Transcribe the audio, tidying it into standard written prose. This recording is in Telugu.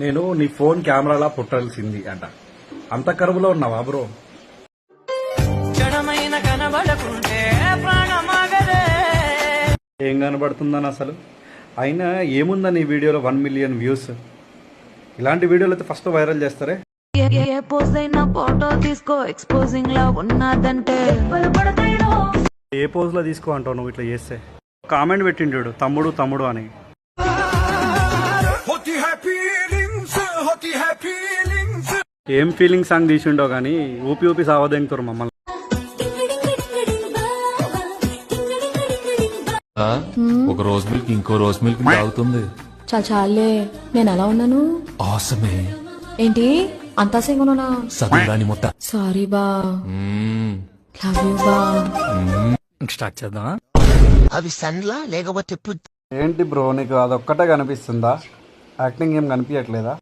నేను నీ ఫోన్ కెమెరాలా పుట్టాల్సింది అంట. అంత కరువులో ఉన్నావా బ్రో? ఏం కనబడుతుందని అసలు? అయినా ఏముందని ఈ వీడియోలో 1 మిలియన్ వ్యూస్? ఇలాంటి వీడియోలు అయితే ఫస్ట్ వైరల్ చేస్తారే. ఏ పోజ్ అయినా ఫోటో తీసుకో, ఎక్స్పోజింగ్ లా ఉన్నదంటే ఏ పోజ్ లో తీసుకో అంటావు నువ్వు ఇట్లా చేస్తే? కామెంట్ పెట్టిండు తమ్ముడు తమ్ముడు అని. ఏం ఫీలింగ్ సాంగ్ తీసిండో గానీ ఊపి ఊపి సావదెంగుతారు మమ్మల్ని. ఒక రోజు మిల్క్ ఇంకో రోజు మిల్క్ తాగుతుంది. చాలే, నేను ఎలా ఉన్నాను? ఆసమే. ఏంటి అంతా సింగనా? సదురాని మొత్తం. సారీ బా, లవ్ యూ బా. స్టార్ట్ చేద్దాం. అవి సన్లా లేకపోతే ఏంటి బ్రో నీకు అదొక్కటే కనిపిస్తుందా? యాక్టింగ్ ఏం కనిపించట్లేదా?